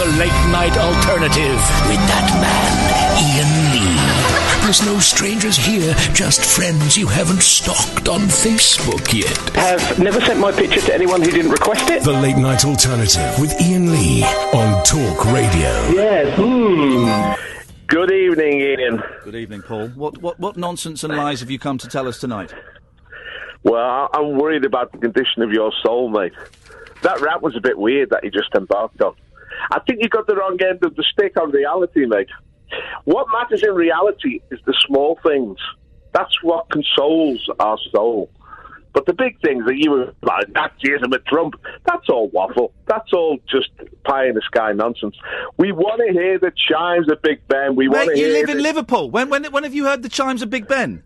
The late night alternative with that man, Iain Lee. There's no strangers here, just friends you haven't stalked on Facebook yet. Have never sent my picture to anyone who didn't request it. The late night alternative with Iain Lee on talkRADIO. Yes. Good evening, Ian. Good evening, Paul. What nonsense and lies have you come to tell us tonight? Well, I'm worried about the condition of your soul, mate. That rap was a bit weird that you just embarked on. I think you got the wrong end of the stick on reality, mate. What matters in reality is the small things. That's what consoles our soul. But the big things that you were like, Nazism with Trump, that's all waffle. That's all just pie-in-the-sky nonsense. We want to hear the chimes of Big Ben. We want to hear... Mate, you live in Liverpool. When have you heard the chimes of Big Ben?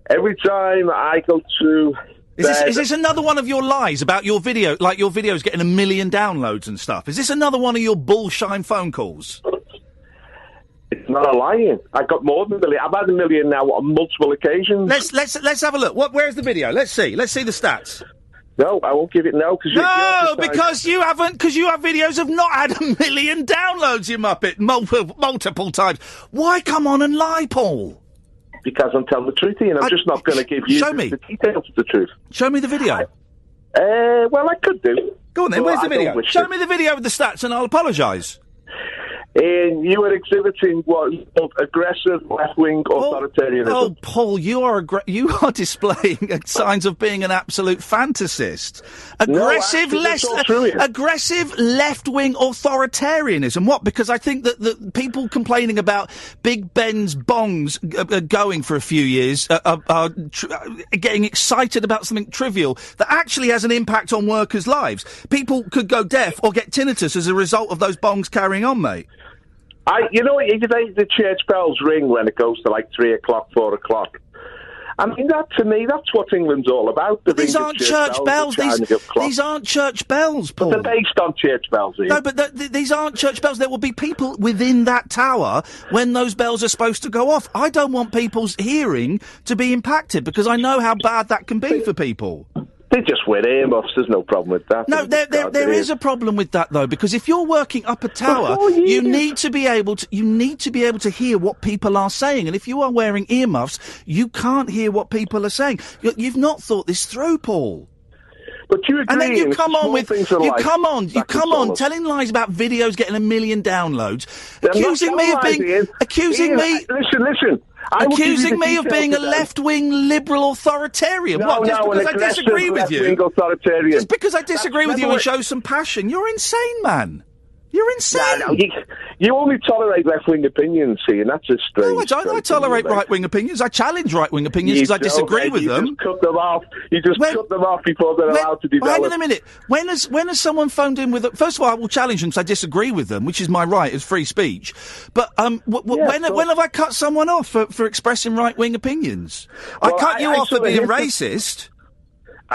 Every time I go to... Is this another one of your lies about your video, like your video's getting 1 million downloads and stuff? Is this another one of your bullshine phone calls? It's not a lie. I got more than 1 million. I've had 1 million now on multiple occasions. Let's have a look. Where's the video? Let's see the stats. No, I won't give it now because because you have videos have not had 1 million downloads, you muppet, multiple times. Why come on and lie, Paul? Because I'm telling the truth, and I'm just not going to give you the details of the truth. Show me the video. Well, I could do. Go on then, where's the video? Show me the video with the stats and I'll apologise. And you were exhibiting what aggressive left-wing authoritarianism. Oh, Paul, you are displaying signs of being an absolute fantasist. Aggressive left-wing authoritarianism. What? Because I think that the people complaining about Big Ben's bongs going for a few years are getting excited about something trivial that actually has an impact on workers' lives. People could go deaf or get tinnitus as a result of those bongs carrying on, mate. You know what, the church bells ring when it goes to like 3 o'clock, 4 o'clock. I mean, that to me, that's what England's all about. But these aren't church bells. These aren't church bells, Paul. But they're based on church bells, Ian. No, but these aren't church bells. There will be people within that tower when those bells are supposed to go off. I don't want people's hearing to be impacted because I know how bad that can be for people. They just wear earmuffs. There's no problem with that. No, there is a problem with that though, because if you're working up a tower, you need to be able to hear what people are saying, and if you are wearing earmuffs, you can't hear what people are saying. You've not thought this through, Paul. But you agree, and then you come on telling lies about videos getting 1 million downloads, accusing me of being a left-wing liberal authoritarian. Just because I disagree with you? Just because I disagree with you and show some passion? You're insane, man. You're insane. No, you only tolerate left-wing opinions, see, and that's a strange... No, I tolerate right-wing opinions. I challenge right-wing opinions because I disagree with them. You just cut them off. Cut them off before they're allowed to develop. Hang on a minute. When has someone phoned in with... First of all, I will challenge them because I disagree with them, which is my right as free speech. But when have I cut someone off for expressing right-wing opinions? Well, I cut you off for being racist...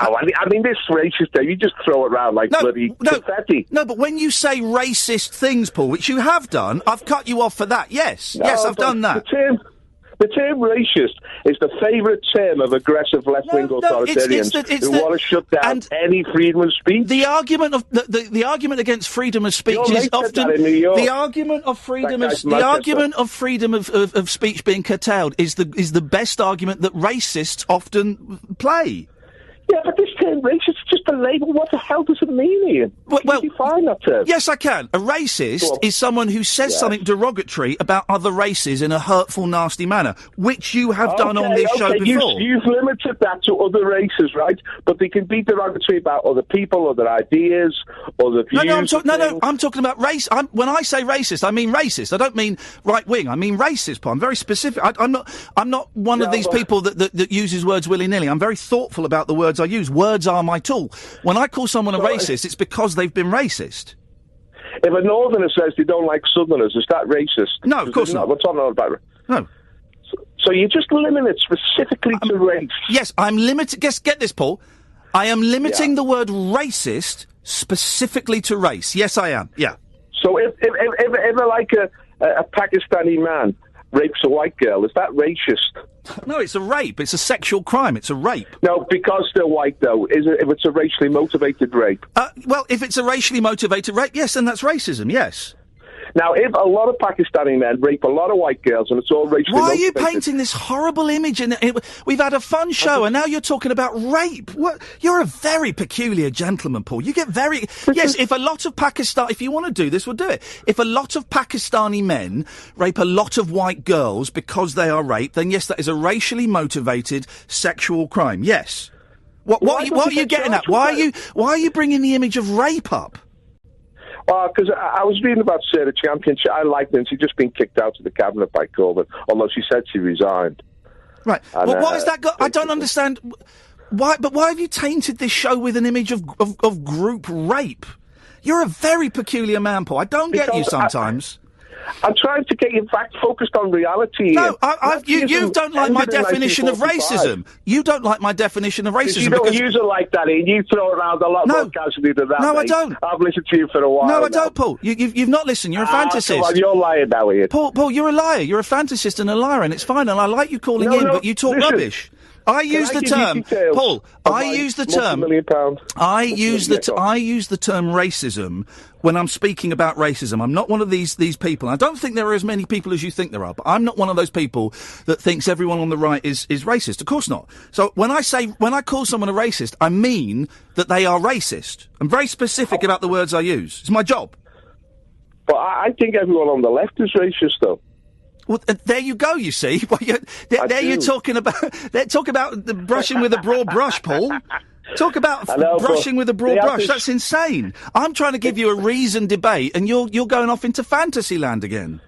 Oh, I mean, this racist thing, you just throw it around like bloody confetti. No, but when you say racist things, Paul, which you have done, I've cut you off for that. Yes, I've done that. The term racist is the favourite term of aggressive left-wing authoritarians who want to shut down any freedom of speech. The argument of the argument against freedom of speech is often the argument of freedom of speech being curtailed is the best argument that racists often play. Yeah, but this term racist is just a label. What the hell does it mean, Ian? Can you define that term? Yes, I can. A racist is someone who says something derogatory about other races in a hurtful, nasty manner, which you have done on this show before. You've limited that to other races, right? But they can be derogatory about other people, other ideas, other views. I'm talking about race. When I say racist, I mean racist. I don't mean right-wing. I mean racist, Paul. I'm very specific. I'm not one of these people that uses words willy-nilly. I'm very thoughtful about the words I use. Words are my tool. When I call someone a racist, it's because they've been racist. If a northerner says they don't like southerners, is that racist? No, of course not. We're talking about... No. So you just limit it specifically to race? Yes, I'm limited... Get this, Paul. I am limiting the word racist specifically to race. Yes, I am. Yeah. So if like a Pakistani man rapes a white girl, is that racist? No, it's a rape. It's a sexual crime. It's a rape. No, because they're white, though. Is it, if it's a racially motivated rape? Well, if it's a racially motivated rape, yes, then that's racism, yes. Now, if a lot of Pakistani men rape a lot of white girls and it's all racially motivated... Why are you painting this horrible image? We've had a fun show and now you're talking about rape. What? You're a very peculiar gentleman, Paul. You get very... Yes, if a lot of if you want to do this, we'll do it. If a lot of Pakistani men rape a lot of white girls because they are raped, then yes, that is a racially motivated sexual crime. Yes. What are you getting at? Why are you bringing the image of rape up? Because I was reading about Sarah Champion. I liked her, and she'd just been kicked out of the cabinet by Corbyn, although she said she resigned. Right. And, well, what has that got? I don't understand. Why have you tainted this show with an image of group rape? You're a very peculiar man, Paul. I don't get you sometimes. I'm trying to get you back focused on reality. No, you don't like my definition of racism. You don't like my definition of racism. You don't use it like that, Ian. You throw around a lot more casually than that. No, I don't. I've listened to you for a while. No, I don't, Paul. You've not listened. You're a fantasist. Come on, you're lying now, Ian. Paul, you're a liar. You're a fantasist and a liar, and it's fine. And I like you calling in, but you talk rubbish. I use the term, Paul. I use the term. I use the term racism when I'm speaking about racism. I'm not one of these people. I don't think there are as many people as you think there are, but I'm not one of those people that thinks everyone on the right is racist. Of course not. So when I call someone a racist, I mean that they are racist. I'm very specific about the words I use. It's my job. But I think everyone on the left is racist, though. Well, there you go. You see, you're talking about. They're talking about the brushing with a broad brush, Paul. Talk about brushing with a broad brush. That's insane. I'm trying to give you a reasoned debate, and you're going off into fantasy land again.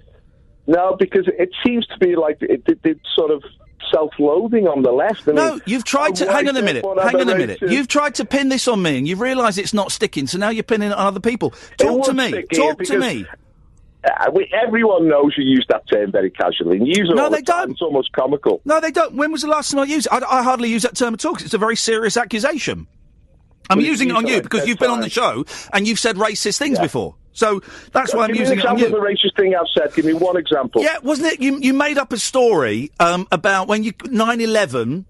No, because it seems to be like it's sort of self-loathing on the left. No, you've tried to... Hang on a minute. You've tried to pin this on me, and you've realised it's not sticking, so now you're pinning it on other people. Talk to me. Everyone knows you use that term very casually. And you use it all the time. It's almost comical. No, they don't. When was the last time I used it? I hardly use that term at all, because it's a very serious accusation. I'm using it on you because you've been on the show and you've said racist things before. So that's why I'm using it on you. Give me an example of the racist thing I've said. Give me one example. Yeah, wasn't it? You made up a story about when 9/11...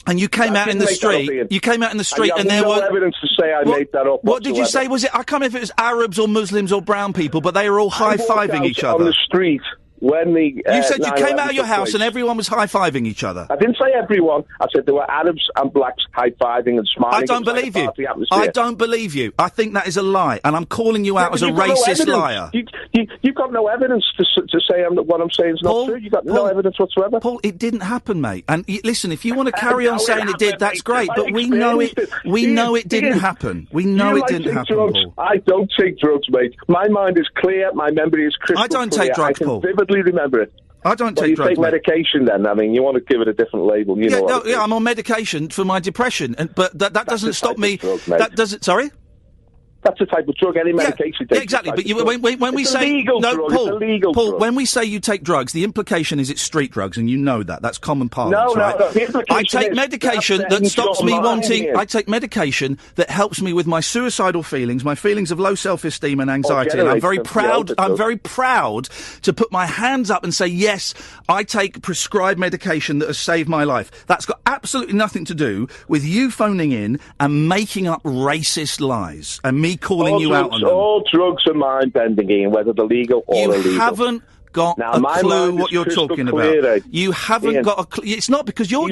And you came out in the street. You came out in the street, and there was no evidence to say I made that up. What did you say? Was it? I can't remember if it was Arabs or Muslims or brown people, but they were all high-fiving each other on the street. When the you said you came out of your house and everyone was high-fiving each other. I didn't say everyone. I said there were Arabs and blacks high-fiving and smiling. I don't believe you. I don't believe you. I think that is a lie, and I'm calling you out as a racist liar. You've got no evidence to say what I'm saying is not true. You've got no evidence whatsoever. Paul, it didn't happen, mate. And listen, if you want to carry on saying it did, that's great. But we know it. We know it didn't happen. We know it didn't happen, Paul. I don't take drugs, mate. My mind is clear. My memory is crystal clear. I don't take drugs, Paul. I can vividly remember it. I don't take drugs. You take medication, then. I mean, you want to give it a different label. You know I'm on medication for my depression, but that doesn't stop me. That doesn't. Sorry. That's a type of drug. Any medication. Yeah, exactly. But when we say Paul, when we say you take drugs, the implication is it's street drugs, and you know that. That's common parlance, right? No. The implication I take medication that stops me wanting. I take medication that helps me with my suicidal feelings, my feelings of low self-esteem and anxiety. And I'm very proud. I'm very proud to put my hands up and say, yes, I take prescribed medication that has saved my life. That's got absolutely nothing to do with you phoning in and making up racist lies and me calling you out on them. All drugs are mind-bending, Ian, whether they're legal or illegal. You haven't got a clue what you're talking about. You haven't got a clue. It's not because your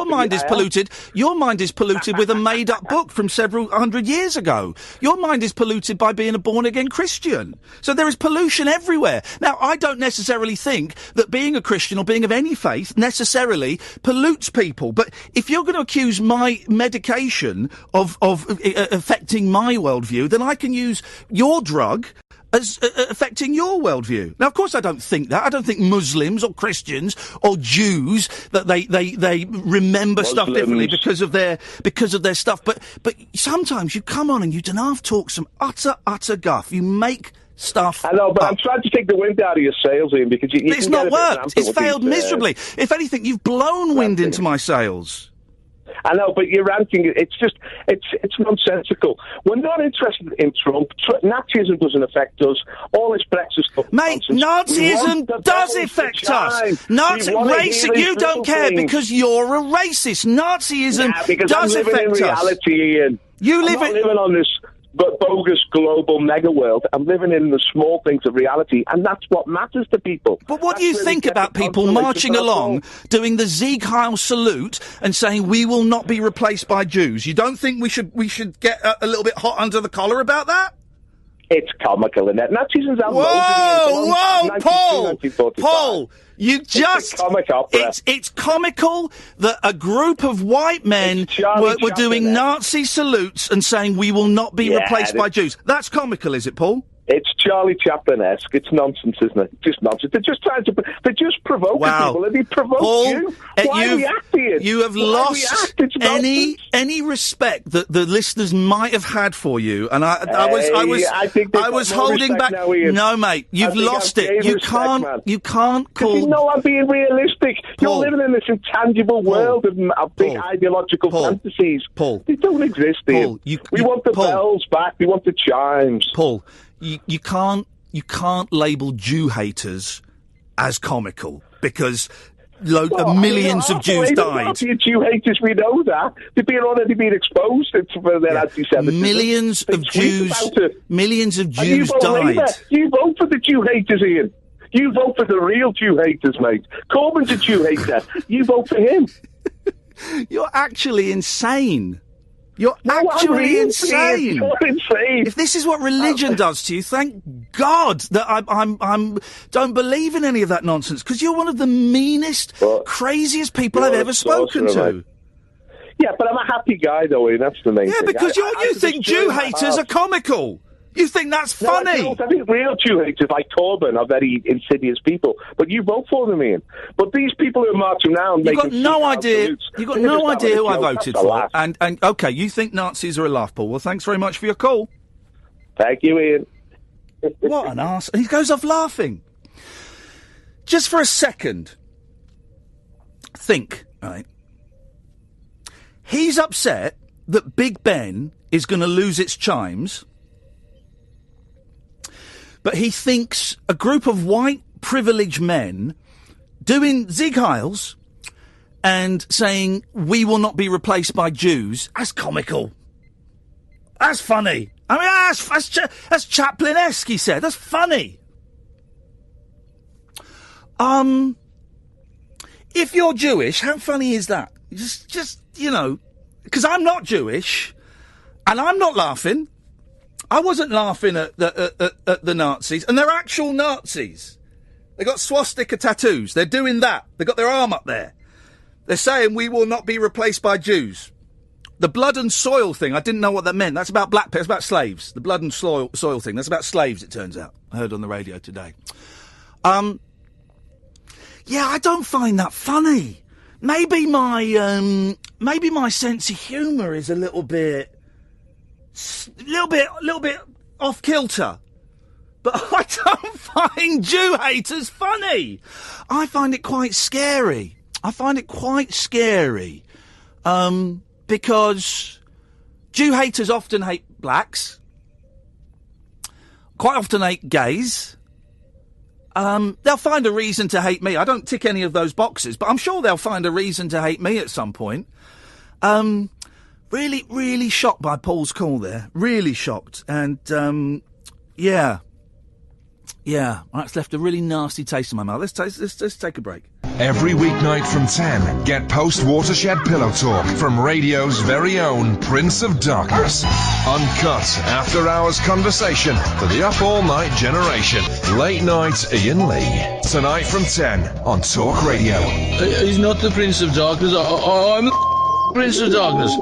mind is polluted. Your mind is polluted with a made-up book from several hundred years ago. Your mind is polluted by being a born-again Christian. So there is pollution everywhere. Now, I don't necessarily think that being a Christian or being of any faith necessarily pollutes people. But if you're going to accuse my medication of affecting my worldview, then I can use your drug as affecting your worldview. Now, of course, I don't think that. I don't think Muslims or Christians or Jews that they remember stuff differently because of their stuff. But sometimes you come on and you talk some utter guff. You make stuff. I know, but I'm trying to take the wind out of your sails, Ian, because you it's not worked. It's failed miserably. If anything, you've blown wind into my sails. I know, but you're ranting. It's nonsensical. We're not interested in Trump. Nazism doesn't affect us. All this Brexit stuff. Mate, Nazism does affect us. You don't care because you're a racist. Nazism does affect us. I'm living in reality, Ian. I'm not living on this bogus global mega world. I'm living in the small things of reality, and that's what matters to people. But what do you think about people marching along, doing the Sieg Heil salute and saying we will not be replaced by Jews? You don't think we should get a little bit hot under the collar about that? It's comical, isn't it? Nazism's Paul, you just... It's a comic opera. It's comical that a group of white men were doing Nazi salutes and saying we will not be replaced by Jews. That's comical, is it, Paul? It's Charlie Chaplin-esque. It's nonsense, isn't it? Just nonsense. They're just provoking people. And they provoke you. Why react to it? You have lost any respect that the listeners might have had for you. And I was holding back. Now, no, mate, you've lost it. You can't call. You know I'm being realistic. You're living in this intangible world of big ideological fantasies. Paul, they don't exist. Paul, we want the bells back. We want the chimes. Paul. You can't label Jew haters as comical because millions of Jews died. Jew haters, we know that they've already been exposed for their anti-Semitism. Millions of Jews died. You vote for the Jew haters, Ian. You vote for the real Jew haters, mate. Corbyn's a Jew hater. You vote for him. You're actually insane. You're actually insane. You're insane. If this is what religion does to you, thank God that I'm don't believe in any of that nonsense, because you're one of the meanest, craziest people I've ever spoken to. Mate. Yeah, but I'm a happy guy, though, Ian. That's the main thing. Yeah, because you think Jew haters are comical. You think that's funny? No, I think real Jew haters like Corbyn are very insidious people, but you vote for them, Ian. But these people who are marching around, you've got no idea who I voted for. And okay, you think Nazis are a laugh, Paul. Well, thanks very much for your call. Thank you, Ian. What an arse! And he goes off laughing. Just for a second, think, right? He's upset that Big Ben is going to lose its chimes. But he thinks a group of white privileged men doing Sieg Heils and saying we will not be replaced by Jews, that's comical. That's funny. I mean, that's Chaplin-esque, he said. That's funny. If you're Jewish, how funny is that? Just because I'm not Jewish and I'm not laughing. I wasn't laughing at the Nazis, and they're actual Nazis. They got swastika tattoos. They're doing that. They got their arm up there. They're saying we will not be replaced by Jews. The blood and soil thing, I didn't know what that meant. That's about black people. It's about slaves. The blood and soil thing, that's about slaves, it turns out. I heard on the radio today. Yeah, I don't find that funny. Maybe my sense of humour is a little bit off kilter, but I don't find Jew haters funny. I find it quite scary. Because Jew haters often hate blacks, quite often hate gays. They'll find a reason to hate me. I don't tick any of those boxes, but I'm sure they'll find a reason to hate me at some point. Really, really shocked by Paul's call there. Really shocked. And, yeah. That's left a really nasty taste in my mouth. Let's take a break. Every weeknight from 10, get post-Watershed Pillow Talk from radio's very own Prince of Darkness. Uncut, after-hours conversation for the up-all-night generation. Late night Iain Lee. Tonight from 10 on Talk Radio. He's not the Prince of Darkness. I'm the Prince of Darkness.